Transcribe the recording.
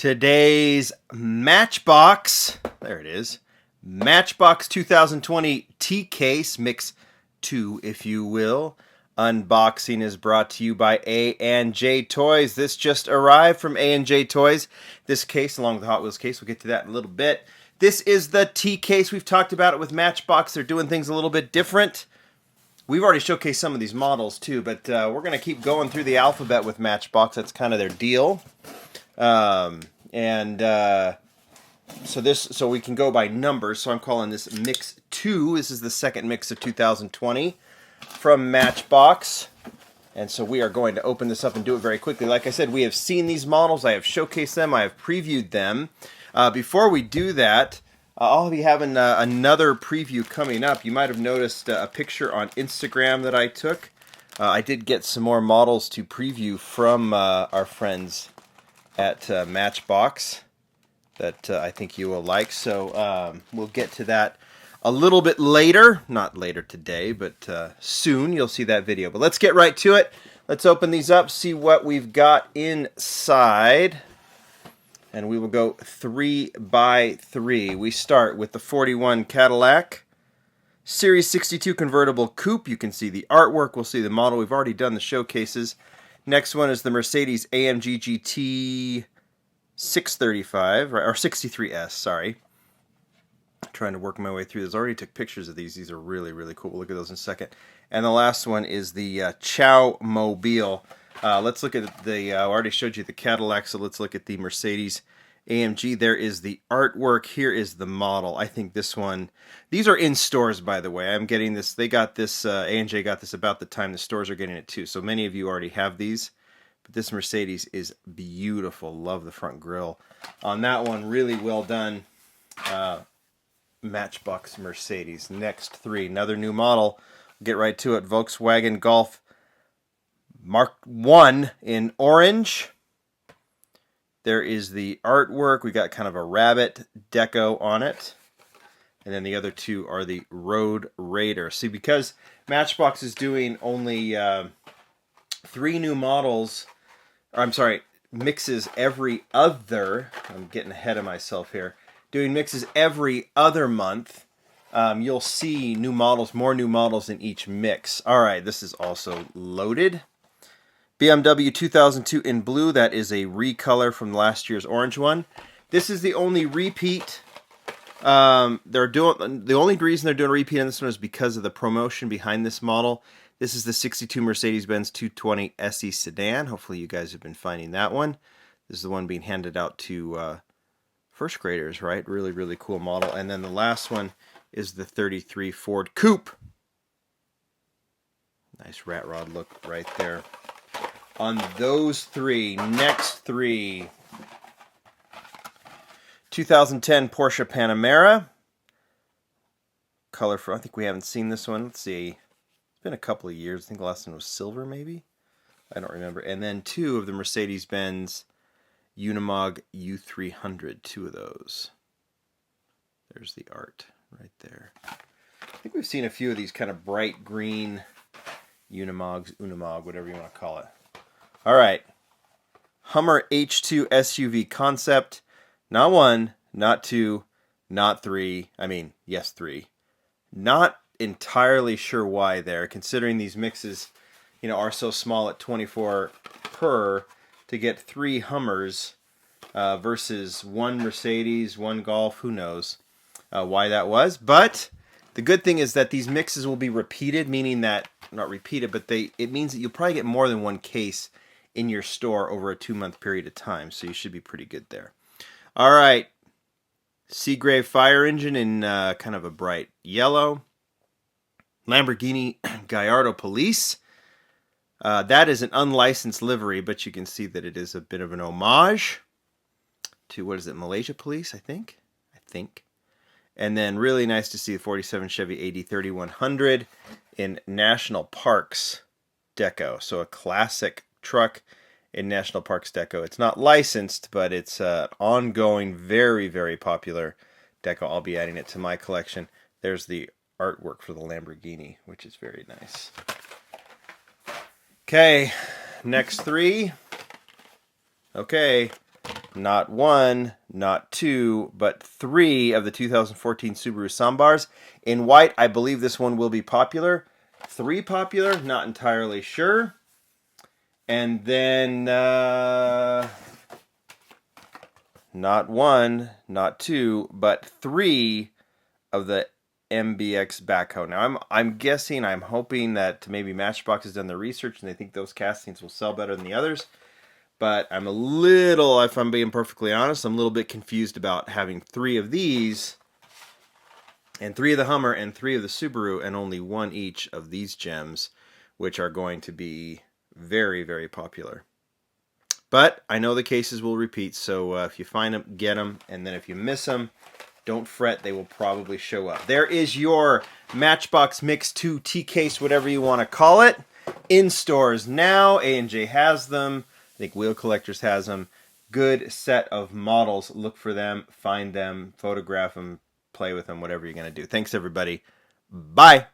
Today's Matchbox, there it is, Matchbox 2020 T-Case, Mix 2, if you will. Unboxing is brought to you by A&J Toys. This just arrived from A&J Toys. This case, along with the Hot Wheels case, we'll get to that in a little bit. This is the T-Case. We've talked about it with Matchbox. They're doing things a little bit different. We've already showcased some of these models, too, but we're going to keep going through the alphabet with Matchbox. That's kind of their deal. So we can go by numbers. So I'm calling this Mix 2. This is the second mix of 2020 from Matchbox. And so we are going to open this up and do it very quickly. Like I said, we have seen these models. I have showcased them. I have previewed them. Before we do that, I'll be having another preview coming up. You might have noticed a picture on Instagram that I took. I did get some more models to preview from our friends at Matchbox that I think you will like. So we'll get to that a little bit later. Not later today, but soon you'll see that video. But let's get right to it. Let's open these up, see what we've got inside. And we will go 3 by 3. We start with the 41 Cadillac Series 62 convertible coupe. You can see the artwork. We'll see the model. We've already done the showcases. Next one is the Mercedes AMG GT 635, or 63S, sorry. I'm trying to work my way through this. I already took pictures of these. These are really, really cool. We'll look at those in a second. And the last one is the Chow Mobile. Let's look at the, I already showed you the Cadillac, so let's look at the Mercedes AMG. There is the artwork. Here is the model. I think this one, these are in stores, by the way. I'm getting this, they got this, A&J got this about the time the stores are getting it too. So many of you already have these. But this Mercedes is beautiful. Love the front grille on that one. Really well done. Matchbox Mercedes. Next 3, another new model. We'll get right to it. Volkswagen Golf Mark 1 in orange. There is the artwork. We got kind of a rabbit deco on it. And then the other 2 are the Road Raider. See, because Matchbox is doing only 3 new models, or I'm sorry, mixes every other, I'm getting ahead of myself here, doing mixes every other month, you'll see new models, more new models in each mix. All right, this is also loaded. BMW 2002 in blue. That is a recolor from last year's orange one. This is the only repeat. The only reason they're doing a repeat on this one is because of the promotion behind this model. This is the 62 Mercedes-Benz 220 SE sedan. Hopefully you guys have been finding that one. This is the one being handed out to first graders, right? Really, really cool model. And then the last one is the 33 Ford Coupe. Nice rat rod look right there. On those 3, next 3. 2010 Porsche Panamera. Color for, I think we haven't seen this one. Let's see. It's been a couple of years. I think the last one was silver, maybe? I don't remember. And then 2 of the Mercedes-Benz Unimog U300. 2 of those. There's the art right there. I think we've seen a few of these kind of bright green Unimog, whatever you want to call it. All right. Hummer H2 SUV concept. Not 1, not 2, not 3. I mean, yes, 3. Not entirely sure why there, considering these mixes, you know, are so small at 24 per, to get 3 Hummers versus 1 Mercedes, 1 Golf. Who knows why that was? But the good thing is that these mixes will be repeated, meaning that, not repeated, but it means that you'll probably get more than 1 case in your store over a 2-month period of time, so you should be pretty good there. All right, Seagrave fire engine in kind of a bright yellow. Lamborghini Gallardo Police. That is an unlicensed livery, but you can see that it is a bit of an homage to, what is it, Malaysia Police, I think. And then really nice to see the 47 Chevy AD 3100 in National Parks deco. So a classic truck in National Parks deco. It's not licensed, but it's ongoing, very, very popular deco. I'll be adding it to my collection. There's the artwork for the Lamborghini, which is very nice. Okay, next 3. Okay, not one, not two, but three of the 2014 Subaru Sambars. In white, I believe this one will be popular. Three popular, not entirely sure. And then, not one, not two, but three of the MBX backhoe. Now, I'm guessing, I'm hoping that maybe Matchbox has done the research and they think those castings will sell better than the others. But I'm a little, if I'm being perfectly honest, I'm a little bit confused about having three of these, and three of the Hummer, and three of the Subaru, and only one each of these gems, which are going to be very, very popular. But I know the cases will repeat, so if you find them, get them, and then if you miss them, don't fret, they will probably show up. There is your Matchbox Mix 2 T-Case, whatever you want to call it, in stores now. A&J has them. I think Wheel Collectors has them. Good set of models. Look for them, find them, photograph them, play with them, whatever you're going to do. Thanks, everybody. Bye.